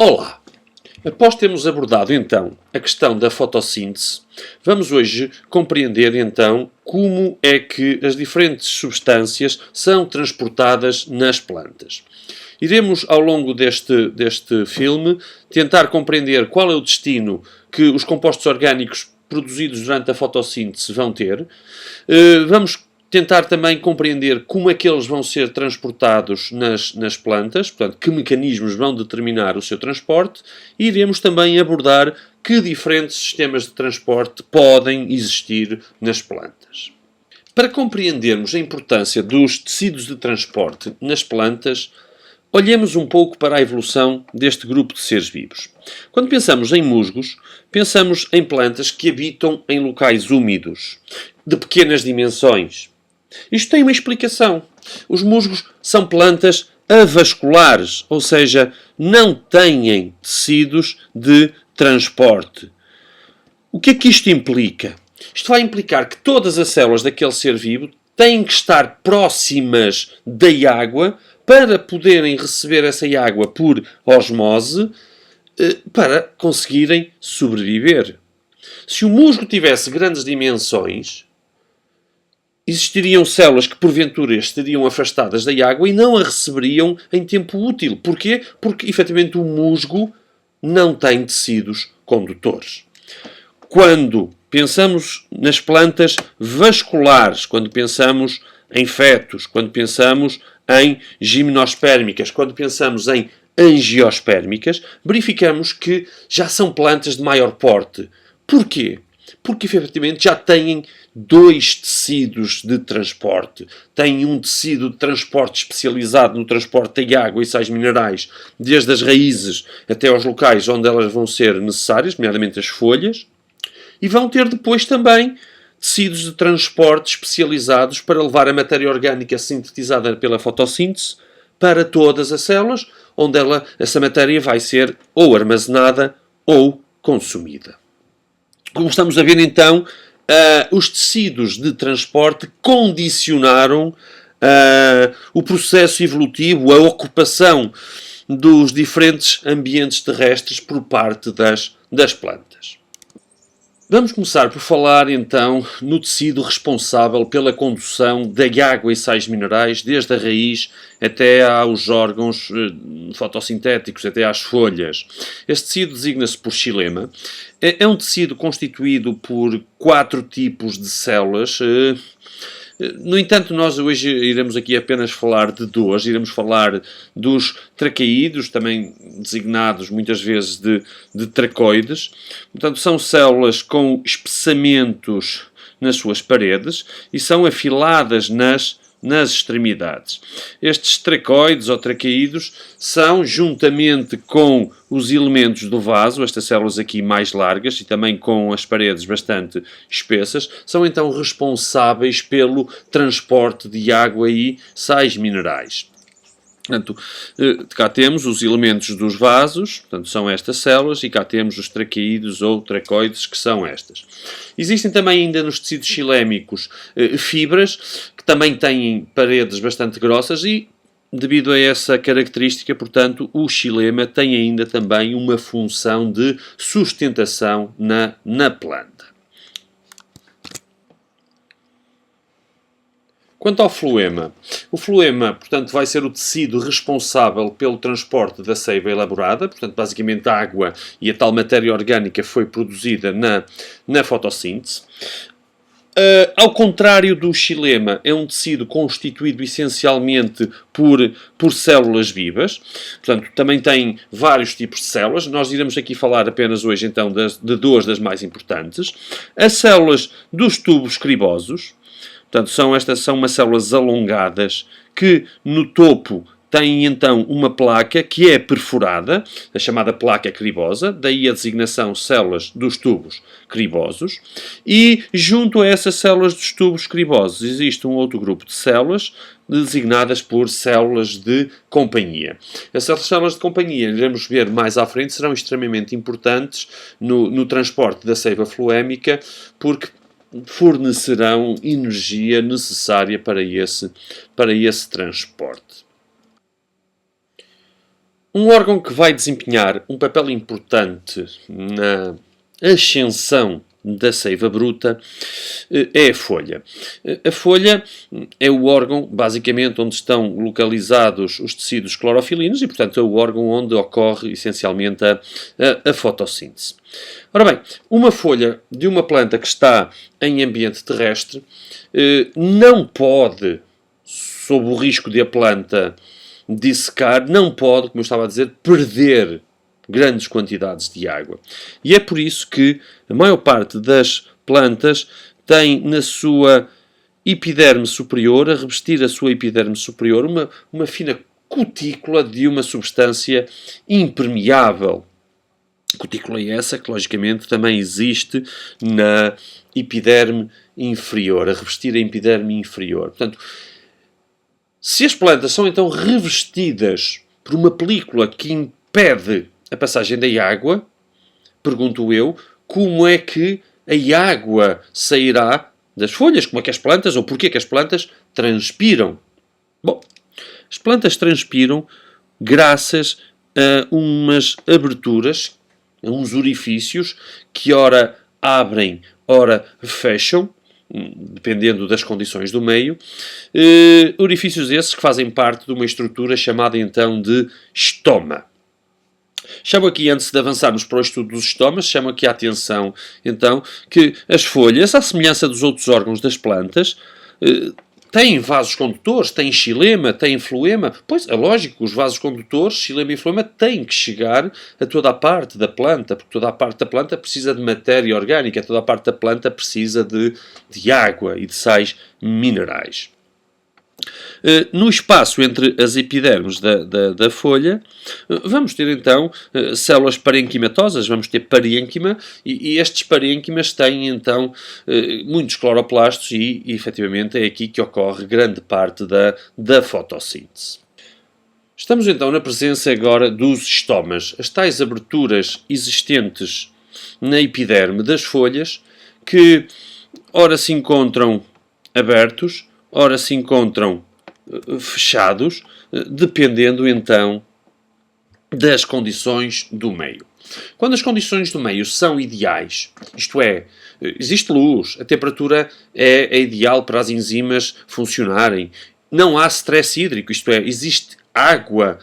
Olá! Após termos abordado então a questão da fotossíntese, vamos hoje compreender então como é que as diferentes substâncias são transportadas nas plantas. Iremos, ao longo deste filme, tentar compreender qual é o destino que os compostos orgânicos produzidos durante a fotossíntese vão ter. Vamos tentar também compreender como é que eles vão ser transportados nas plantas, portanto, que mecanismos vão determinar o seu transporte, e iremos também abordar que diferentes sistemas de transporte podem existir nas plantas. Para compreendermos a importância dos tecidos de transporte nas plantas, olhemos um pouco para a evolução deste grupo de seres vivos. Quando pensamos em musgos, pensamos em plantas que habitam em locais úmidos, de pequenas dimensões. Isto tem uma explicação. Os musgos são plantas avasculares, ou seja, não têm tecidos de transporte. O que é que isto implica? Isto vai implicar que todas as células daquele ser vivo têm que estar próximas da água para poderem receber essa água por osmose para conseguirem sobreviver. Se o musgo tivesse grandes dimensões, existiriam células que porventura estariam afastadas da água e não a receberiam em tempo útil. Porquê? Porque efetivamente o musgo não tem tecidos condutores. Quando pensamos nas plantas vasculares, quando pensamos em fetos, quando pensamos em gimnospérmicas, quando pensamos em angiospérmicas, verificamos que já são plantas de maior porte. Porquê? Porque efetivamente já têm dois tecidos de transporte. Têm um tecido de transporte especializado no transporte da água e sais minerais, desde as raízes até aos locais onde elas vão ser necessárias, nomeadamente as folhas, e vão ter depois também tecidos de transporte especializados para levar a matéria orgânica sintetizada pela fotossíntese para todas as células, onde essa matéria vai ser ou armazenada ou consumida. Como estamos a ver então, os tecidos de transporte condicionaram o processo evolutivo, a ocupação dos diferentes ambientes terrestres por parte das plantas. Vamos começar por falar então no tecido responsável pela condução da água e sais minerais, desde a raiz até aos órgãos fotossintéticos, até às folhas. Este tecido designa-se por xilema. É um tecido constituído por 4 tipos de células. No entanto, nós hoje iremos aqui apenas falar de 2. Iremos falar dos traqueídos, também designados muitas vezes de tracoides. Portanto, são células com espessamentos nas suas paredes e são afiladas nas extremidades. Estes tracoides ou traqueídos são, juntamente com os elementos do vaso, estas células aqui mais largas e também com as paredes bastante espessas, são então responsáveis pelo transporte de água e sais minerais. Portanto, cá temos os elementos dos vasos, portanto, são estas células, e cá temos os traqueídos ou tracoides, que são estas. Existem também ainda nos tecidos xilémicos fibras, que também têm paredes bastante grossas e, devido a essa característica, portanto, o xilema tem ainda também uma função de sustentação na planta. Quanto ao floema, o floema, portanto, vai ser o tecido responsável pelo transporte da seiva elaborada, portanto, basicamente a água e a tal matéria orgânica foi produzida na fotossíntese. Ao contrário do xilema, é um tecido constituído essencialmente por células vivas, portanto, também tem vários tipos de células. Nós iremos aqui falar apenas hoje, então, de 2 das mais importantes. As células dos tubos cribosos. Portanto, estas são umas células alongadas que no topo têm então uma placa que é perfurada, a chamada placa cribosa, daí a designação células dos tubos cribosos, e junto a essas células dos tubos cribosos existe um outro grupo de células designadas por células de companhia. Essas células de companhia, iremos ver mais à frente, serão extremamente importantes no transporte da seiva floémica, porque fornecerão energia necessária para esse transporte. Um órgão que vai desempenhar um papel importante na ascensão da seiva bruta é a folha. A folha é o órgão, basicamente, onde estão localizados os tecidos clorofilinos e, portanto, é o órgão onde ocorre, essencialmente, a fotossíntese. Ora bem, uma folha de uma planta que está em ambiente terrestre não pode, sob o risco de a planta dissecar, não pode, como eu estava a dizer, perder grandes quantidades de água. E é por isso que a maior parte das plantas tem na sua epiderme superior, a revestir a sua epiderme superior, uma fina cutícula de uma substância impermeável. Cutícula essa que, logicamente, também existe na epiderme inferior, a revestir a epiderme inferior. Portanto, se as plantas são então revestidas por uma película que impede a passagem da água, pergunto eu, como é que a água sairá das folhas? Como é que as plantas, ou porquê que as plantas transpiram? Bom, as plantas transpiram graças a umas aberturas, a uns orifícios que ora abrem, ora fecham, dependendo das condições do meio, orifícios esses que fazem parte de uma estrutura chamada então de estoma. Chamo aqui, antes de avançarmos para o estudo dos estomas, chamo aqui a atenção, então, que as folhas, à semelhança dos outros órgãos das plantas, têm vasos condutores, têm xilema, têm floema. Pois, é lógico, os vasos condutores, xilema e floema, têm que chegar a toda a parte da planta, porque toda a parte da planta precisa de matéria orgânica, toda a parte da planta precisa de água e de sais minerais. No espaço entre as epidermes da folha, vamos ter então células parenquimatosas, vamos ter parênquima, e estes parênquimas têm então muitos cloroplastos e efetivamente é aqui que ocorre grande parte da fotossíntese. Estamos então na presença agora dos estomas, as tais aberturas existentes na epiderme das folhas que ora se encontram abertos, ora se encontram fechados, dependendo então das condições do meio. Quando as condições do meio são ideais, isto é, existe luz, a temperatura é ideal para as enzimas funcionarem, não há stress hídrico, isto é, existe água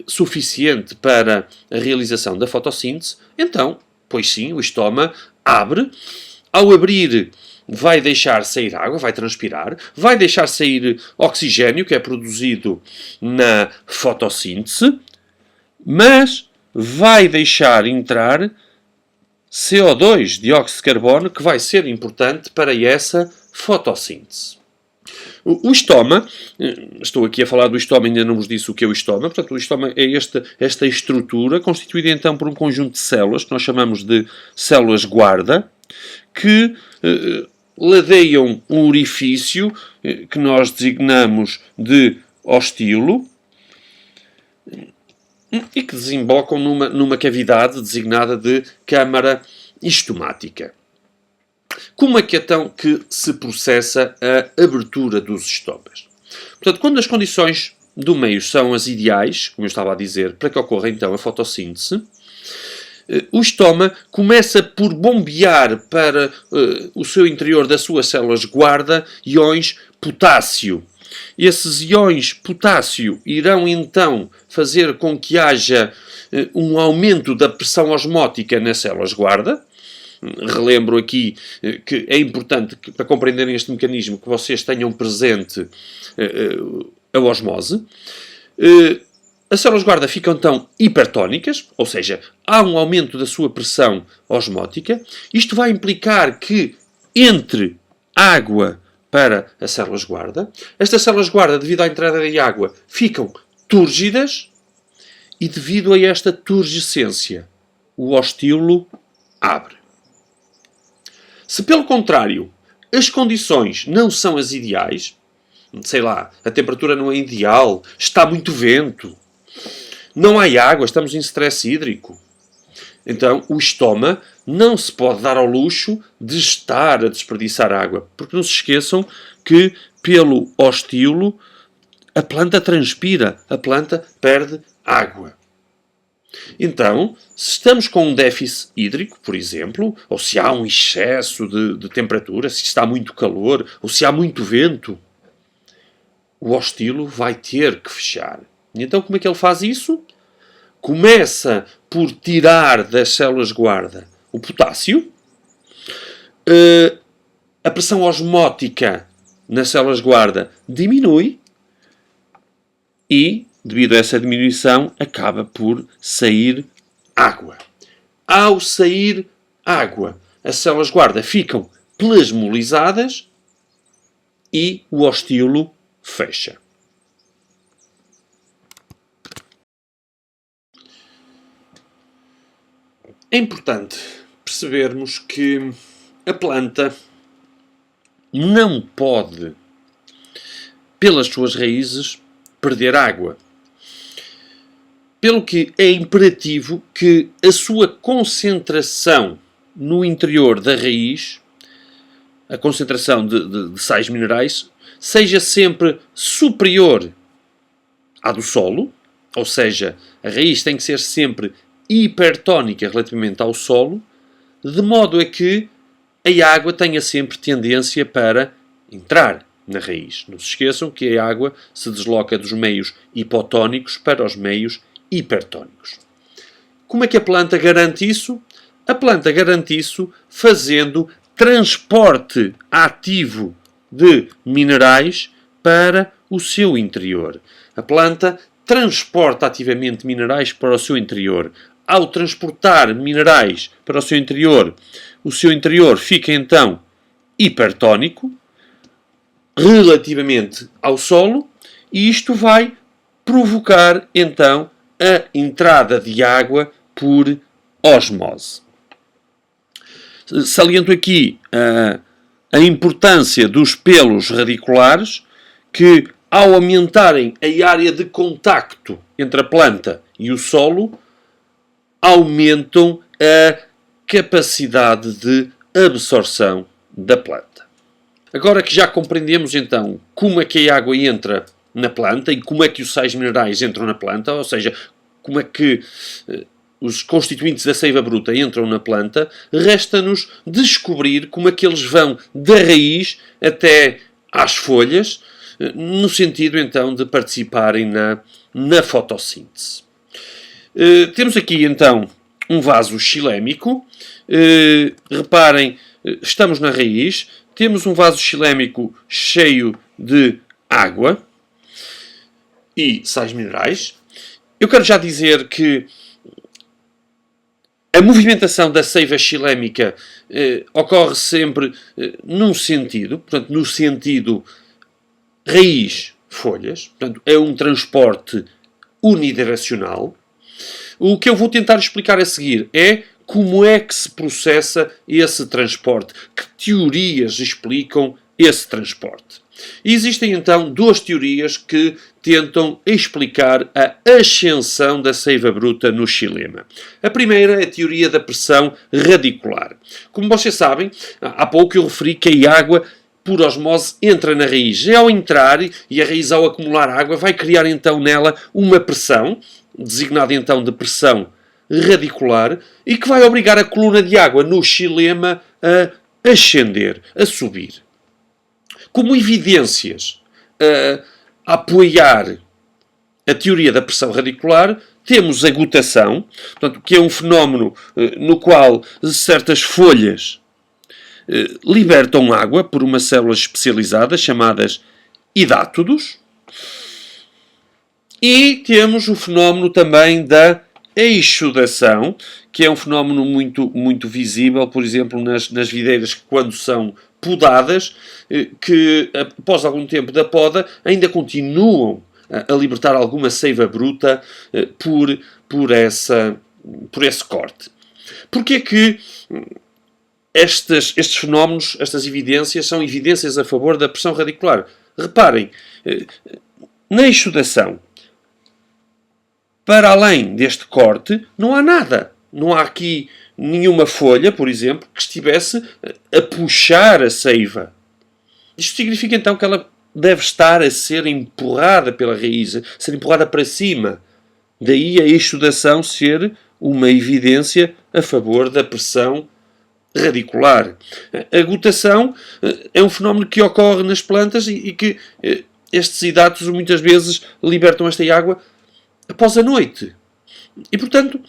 suficiente para a realização da fotossíntese, então, pois sim, o estoma abre. Ao abrir, vai deixar sair água, vai transpirar, vai deixar sair oxigênio, que é produzido na fotossíntese, mas vai deixar entrar CO2, dióxido de carbono, que vai ser importante para essa fotossíntese. O estoma, estou aqui a falar do estoma, ainda não vos disse o que é o estoma, portanto o estoma é esta estrutura, constituída então por um conjunto de células, que nós chamamos de células guarda, que ladeiam um orifício que nós designamos de ostíolo e que desembocam numa cavidade designada de câmara estomática. Como é que então que se processa a abertura dos estomas? Portanto, quando as condições do meio são as ideais, como eu estava a dizer, para que ocorra então a fotossíntese, o estoma começa por bombear para o seu interior das suas células guarda íons potássio. Esses íons potássio irão então fazer com que haja um aumento da pressão osmótica nas células guarda. Relembro aqui que é importante para compreenderem este mecanismo que vocês tenham presente a osmose. As células guarda ficam então hipertónicas, ou seja, há um aumento da sua pressão osmótica. Isto vai implicar que entre água para as células guarda, estas células guarda, devido à entrada de água, ficam túrgidas e devido a esta turgescência, o ostíolo abre. Se, pelo contrário, as condições não são as ideais, sei lá, a temperatura não é ideal, está muito vento, não há água, estamos em stress hídrico, então o estoma não se pode dar ao luxo de estar a desperdiçar água, porque não se esqueçam que pelo ostíolo a planta transpira, a planta perde água. Então, se estamos com um déficit hídrico, por exemplo, ou se há um excesso de temperatura, se está muito calor, ou se há muito vento, o ostilo vai ter que fechar. E então, como é que ele faz isso? Começa por tirar das células-guarda o potássio, a pressão osmótica nas células-guarda diminui e, devido a essa diminuição, acaba por sair água. Ao sair água, as células-guarda ficam plasmolizadas e o ostilo fecha. É importante percebermos que a planta não pode, pelas suas raízes, perder água. Pelo que é imperativo que a sua concentração no interior da raiz, a concentração de sais minerais, seja sempre superior à do solo, ou seja, a raiz tem que ser sempre hipertónica relativamente ao solo, de modo a que a água tenha sempre tendência para entrar na raiz. Não se esqueçam que a água se desloca dos meios hipotónicos para os meios hipertónicos. Como é que a planta garante isso? A planta garante isso fazendo transporte ativo de minerais para o seu interior. A planta transporta ativamente minerais para o seu interior. Ao transportar minerais para o seu interior fica então hipertónico relativamente ao solo e isto vai provocar então a entrada de água por osmose. Saliento aqui a importância dos pelos radiculares que, ao aumentarem a área de contacto entre a planta e o solo, aumentam a capacidade de absorção da planta. Agora que já compreendemos então como é que a água entra na planta e como é que os sais minerais entram na planta, ou seja, como é que os constituintes da seiva bruta entram na planta, resta-nos descobrir como é que eles vão da raiz até às folhas, no sentido então de participarem na fotossíntese. Temos aqui então um vaso xilémico. Reparem, estamos na raiz, temos um vaso xilémico cheio de água e sais minerais. Eu quero já dizer que a movimentação da seiva xilémica ocorre sempre num sentido, portanto, no sentido raiz-folhas, portanto, é um transporte unidirecional. O que eu vou tentar explicar a seguir é como é que se processa esse transporte, que teorias explicam esse transporte. E existem então duas teorias que tentam explicar a ascensão da seiva bruta no xilema. A primeira é a teoria da pressão radicular. Como vocês sabem, há pouco eu referi que a água por osmose entra na raiz. E ao entrar e a raiz ao acumular água vai criar então nela uma pressão, designada então de pressão radicular, e que vai obrigar a coluna de água no xilema a ascender, a subir. Como evidências a apoiar a teoria da pressão radicular, temos a gutação, portanto, que é um fenómeno no qual certas folhas libertam água por umas células especializadas chamadas hidátodos. E temos o fenómeno também da exudação, que é um fenómeno muito visível, por exemplo, nas videiras que, quando são podadas, que após algum tempo da poda ainda continuam a libertar alguma seiva bruta por esse corte. Porquê que estes fenómenos, estas evidências, são evidências a favor da pressão radicular? Reparem, na exudação, para além deste corte, não há nada. Não há aqui nenhuma folha, por exemplo, que estivesse a puxar a seiva. Isto significa então que ela deve estar a ser empurrada pela raiz, a ser empurrada para cima. Daí a exudação ser uma evidência a favor da pressão radicular. A gutação é um fenómeno que ocorre nas plantas e que estes hidatos muitas vezes libertam esta água após a noite. E, portanto,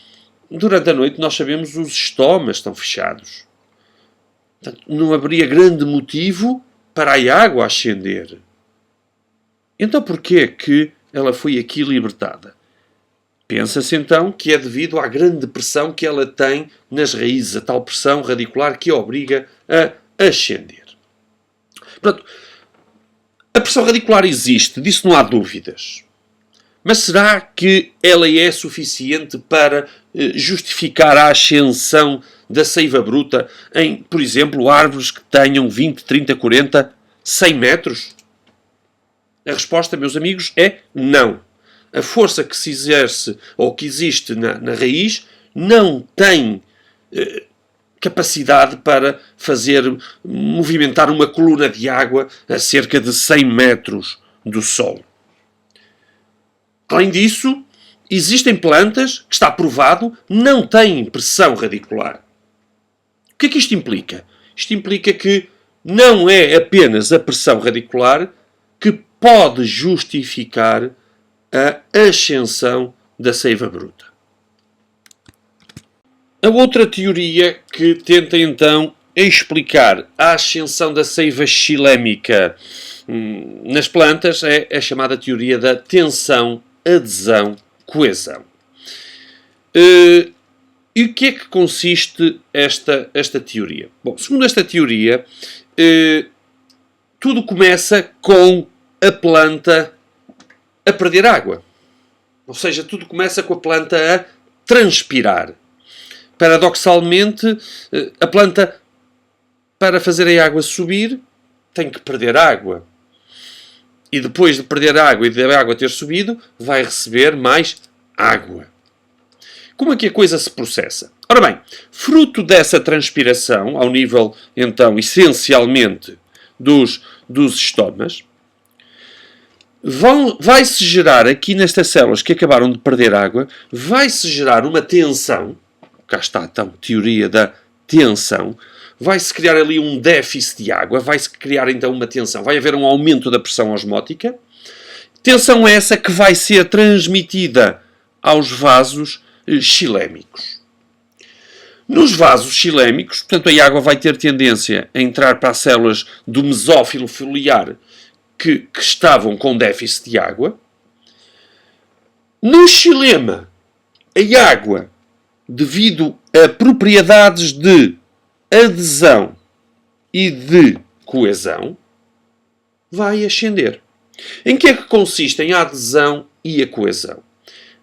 durante a noite nós sabemos os estomas estão fechados. Portanto, não haveria grande motivo para a água ascender. Então, porquê que ela foi aqui libertada? Pensa-se então que é devido à grande pressão que ela tem nas raízes, a tal pressão radicular que a obriga a ascender. Portanto, a pressão radicular existe, disso não há dúvidas. Mas será que ela é suficiente para justificar a ascensão da seiva bruta em, por exemplo, árvores que tenham 20, 30, 40, 100 metros? A resposta, meus amigos, é não. A força que se exerce ou que existe na raiz não tem capacidade para fazer movimentar uma coluna de água a cerca de 100 metros do solo. Além disso, existem plantas que, está provado, não têm pressão radicular. O que é que isto implica? Isto implica que não é apenas a pressão radicular que pode justificar a ascensão da seiva bruta. A outra teoria que tenta então explicar a ascensão da seiva xilémica nas plantas é a chamada teoria da tensão, adesão, coesão. E o que é que consiste esta teoria? Bom, segundo esta teoria, tudo começa com a planta a perder água. Ou seja, tudo começa com a planta a transpirar. Paradoxalmente, a planta, para fazer a água subir, tem que perder água. E depois de perder água e da água ter subido, vai receber mais água. Como é que a coisa se processa? Ora bem, fruto dessa transpiração, ao nível, então, essencialmente, dos estomas, vai-se gerar aqui nestas células que acabaram de perder água, vai-se gerar uma tensão, cá está então a teoria da tensão, vai-se criar ali um déficit de água, vai-se criar então uma tensão, vai haver um aumento da pressão osmótica, tensão essa que vai ser transmitida aos vasos xilémicos. Nos vasos xilémicos, portanto, a água vai ter tendência a entrar para as células do mesófilo foliar que estavam com déficit de água. No xilema, a água, devido a propriedades de adesão e de coesão, vai ascender. Em que é que consistem a adesão e a coesão?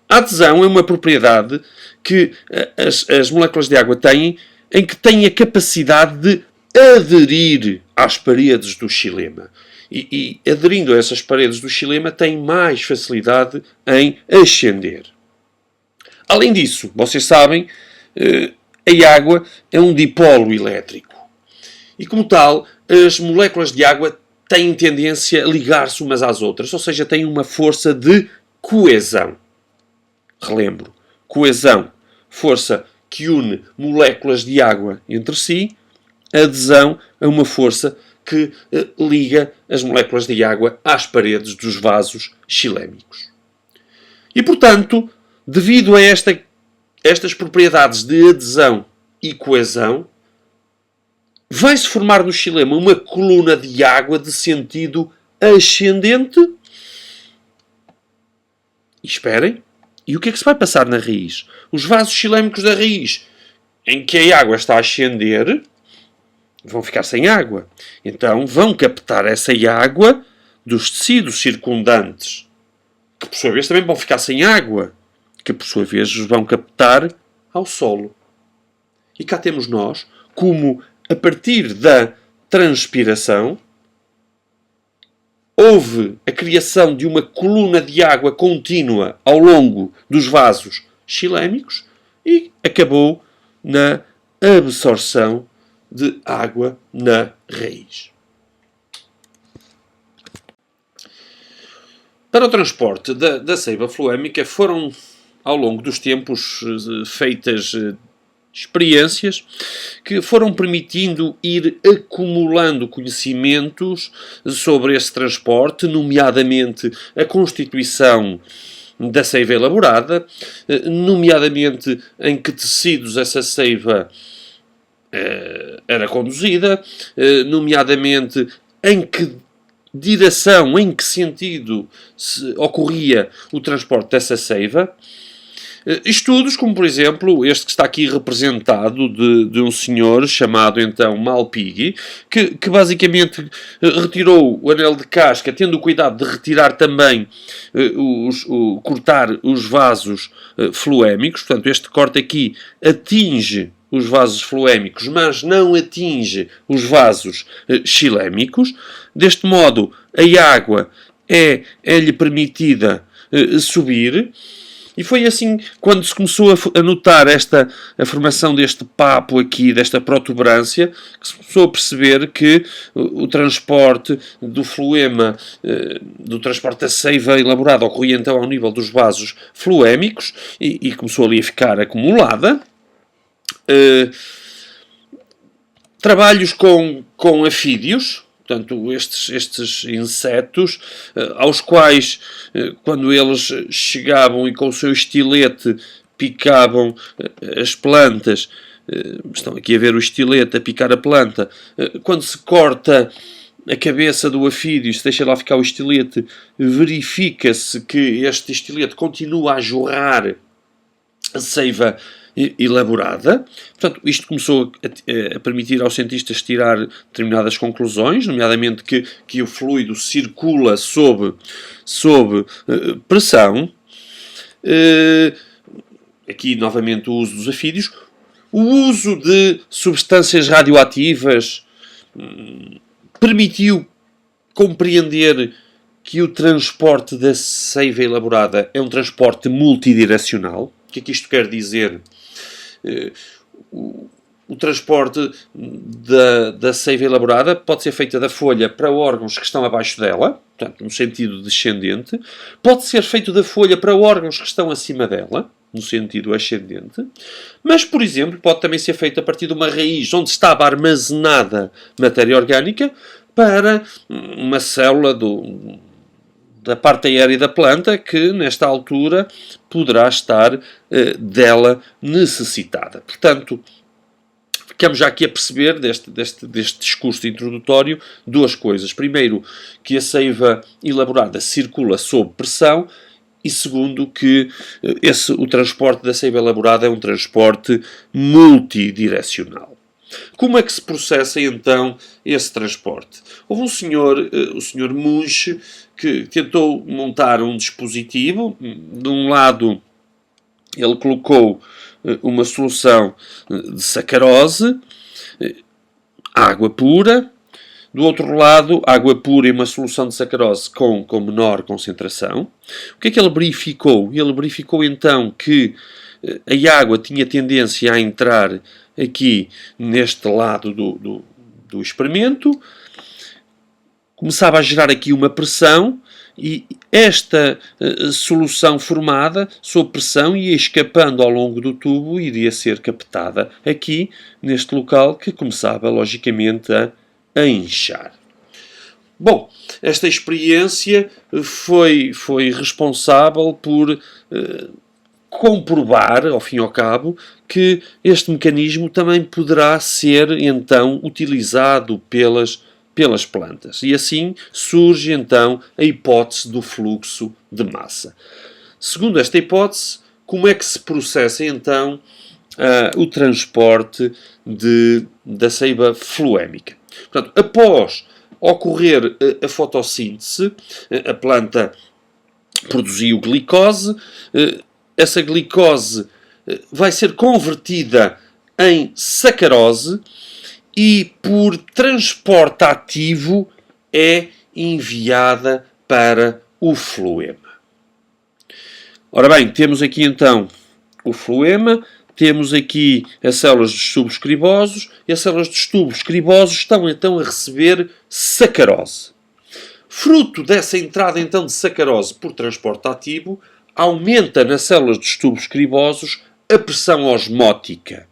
A adesão é uma propriedade que as moléculas de água têm, em que têm a capacidade de aderir às paredes do xilema. E aderindo a essas paredes do xilema, têm mais facilidade em ascender. Além disso, vocês sabem, a água é um dipolo elétrico. E como tal, as moléculas de água têm tendência a ligar-se umas às outras, ou seja, têm uma força de coesão. Relembro, coesão, força que une moléculas de água entre si, adesão é uma força que liga as moléculas de água às paredes dos vasos xilémicos. E, portanto, devido a estas propriedades de adesão e coesão, vai-se formar no xilema uma coluna de água de sentido ascendente. E esperem. E o que é que se vai passar na raiz? Os vasos xilémicos da raiz, em que a água está a ascender, vão ficar sem água. Então vão captar essa água dos tecidos circundantes, que por sua vez também vão ficar sem água, que por sua vez os vão captar ao solo. E cá temos nós, como a partir da transpiração, houve a criação de uma coluna de água contínua ao longo dos vasos xilémicos e acabou na absorção de água na raiz. Para o transporte da seiva floémica foram ao longo dos tempos, feitas experiências que foram permitindo ir acumulando conhecimentos sobre esse transporte, nomeadamente a constituição da seiva elaborada, nomeadamente em que tecidos essa seiva era conduzida, nomeadamente em que direção, em que sentido ocorria o transporte dessa seiva. Estudos como, por exemplo, este que está aqui representado de um senhor chamado, então, Malpighi, que basicamente retirou o anel de casca, tendo o cuidado de retirar também, cortar os vasos floémicos. Portanto, este corte aqui atinge os vasos floémicos, mas não atinge os vasos xilémicos. Deste modo, a água é-lhe permitida subir. E foi assim, quando se começou a notar a formação deste papo aqui, desta protuberância, que se começou a perceber que o transporte do floema, do transporte da seiva elaborada, ocorria então ao nível dos vasos floémicos e começou ali a ficar acumulada. Trabalhos com afídeos, portanto, estes insetos, aos quais, quando eles chegavam e com o seu estilete picavam as plantas, estão aqui a ver o estilete a picar a planta, quando se corta a cabeça do afídeo, se deixa lá ficar o estilete, verifica-se que este estilete continua a jorrar a seiva elaborada. Portanto, isto começou a permitir aos cientistas tirar determinadas conclusões, nomeadamente que o fluido circula sob pressão. Aqui, novamente, o uso dos afídeos. O uso de substâncias radioativas permitiu compreender que o transporte da seiva elaborada é um transporte multidirecional. O que é que isto quer dizer? O transporte da seiva elaborada pode ser feito da folha para órgãos que estão abaixo dela, portanto, no sentido descendente. Pode ser feito da folha para órgãos que estão acima dela, no sentido ascendente. Mas, por exemplo, pode também ser feito a partir de uma raiz onde estava armazenada matéria orgânica para uma célula da parte aérea da planta que, nesta altura, poderá estar dela necessitada. Portanto, ficamos já aqui a perceber deste discurso introdutório duas coisas. Primeiro, que a seiva elaborada circula sob pressão e segundo, que o transporte da seiva elaborada é um transporte multidirecional. Como é que se processa, então, esse transporte? Houve um senhor, o Sr. Munch, que tentou montar um dispositivo. De um lado, ele colocou uma solução de sacarose, água pura. Do outro lado, água pura e uma solução de sacarose com menor concentração. O que é que ele verificou? Ele verificou, então, que a água tinha tendência a entrar aqui neste lado do experimento, começava a gerar aqui uma pressão e esta solução formada sob pressão ia escapando ao longo do tubo e iria ser captada aqui neste local que começava logicamente a inchar. Bom, esta experiência foi responsável por comprovar, ao fim e ao cabo, que este mecanismo também poderá ser, então, utilizado pelas plantas. E assim surge, então, a hipótese do fluxo de massa. Segundo esta hipótese, como é que se processa, então, o transporte da seiva floémica? Portanto, após ocorrer a fotossíntese, a planta produziu glicose, essa glicose vai ser convertida em sacarose e, por transporte ativo, é enviada para o floema. Ora bem, temos aqui então o floema, temos aqui as células dos tubos cribosos e as células dos tubos cribosos estão então a receber sacarose. Fruto dessa entrada então de sacarose por transporte ativo, aumenta nas células dos tubos cribosos a pressão osmótica.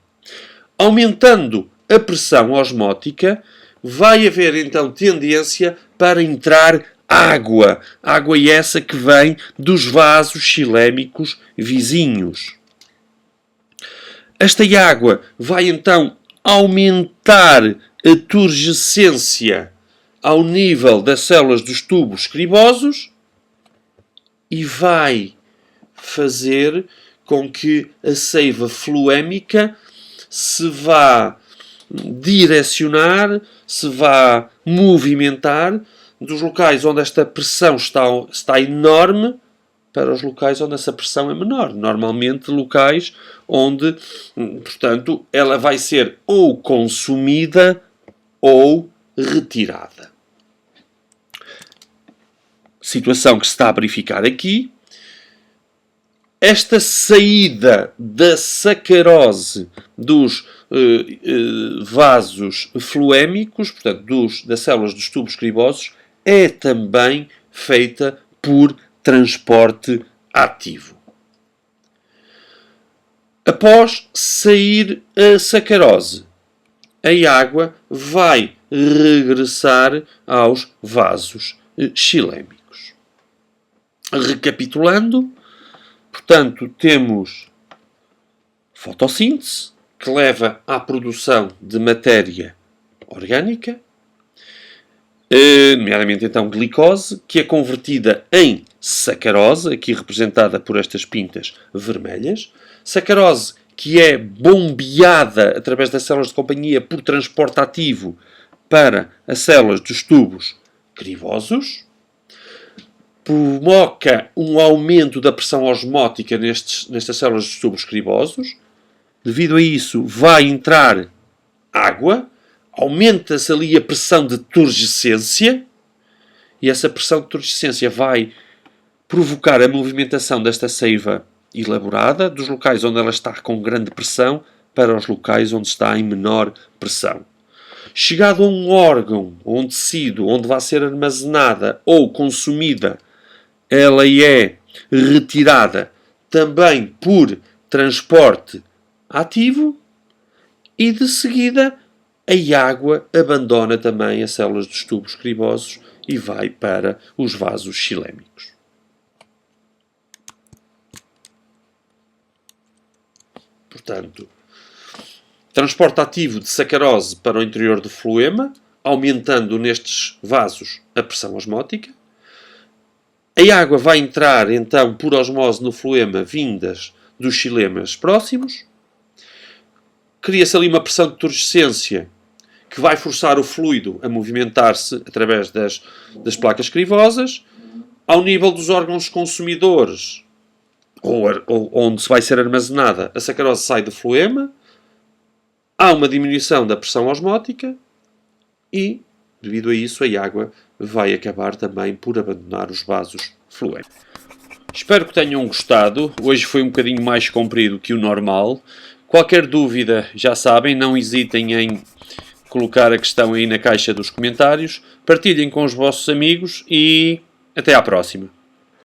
Aumentando a pressão osmótica, vai haver então tendência para entrar água. Água essa que vem dos vasos xilémicos vizinhos. Esta água vai então aumentar a turgescência ao nível das células dos tubos cribosos e vai fazer com que a seiva fluémica se vá direcionar, se vá movimentar dos locais onde esta pressão está enorme para os locais onde essa pressão é menor. Normalmente locais onde, portanto, ela vai ser ou consumida ou retirada. Situação que se está a verificar aqui. Esta saída da sacarose dos vasos fluémicos, portanto, das células dos tubos cribosos, é também feita por transporte ativo. Após sair a sacarose, a água vai regressar aos vasos xilémicos. Recapitulando, portanto, temos fotossíntese, que leva à produção de matéria orgânica, nomeadamente então glicose, que é convertida em sacarose, aqui representada por estas pintas vermelhas. Sacarose que é bombeada através das células de companhia por transporte ativo para as células dos tubos cribosos. Provoca um aumento da pressão osmótica nestas células dos tubos cribosos. Devido a isso, vai entrar água, aumenta-se ali a pressão de turgescência, e essa pressão de turgescência vai provocar a movimentação desta seiva elaborada, dos locais onde ela está com grande pressão para os locais onde está em menor pressão. Chegado a um órgão ou um tecido onde vai ser armazenada ou consumida, ela é retirada também por transporte ativo e, de seguida, a água abandona também as células dos tubos cribosos e vai para os vasos xilémicos. Portanto, transporte ativo de sacarose para o interior do floema, aumentando nestes vasos a pressão osmótica. A água vai entrar, então, por osmose no floema, vindas dos xilemas próximos. Cria-se ali uma pressão de turgescência que vai forçar o fluido a movimentar-se através das placas crivosas. Ao nível dos órgãos consumidores, ou onde se vai ser armazenada, a sacarose sai do floema. Há uma diminuição da pressão osmótica e, devido a isso, a água vai acabar também por abandonar os vasos fluémicos. Espero que tenham gostado. Hoje foi um bocadinho mais comprido que o normal. Qualquer dúvida, já sabem, não hesitem em colocar a questão aí na caixa dos comentários. Partilhem com os vossos amigos e até à próxima.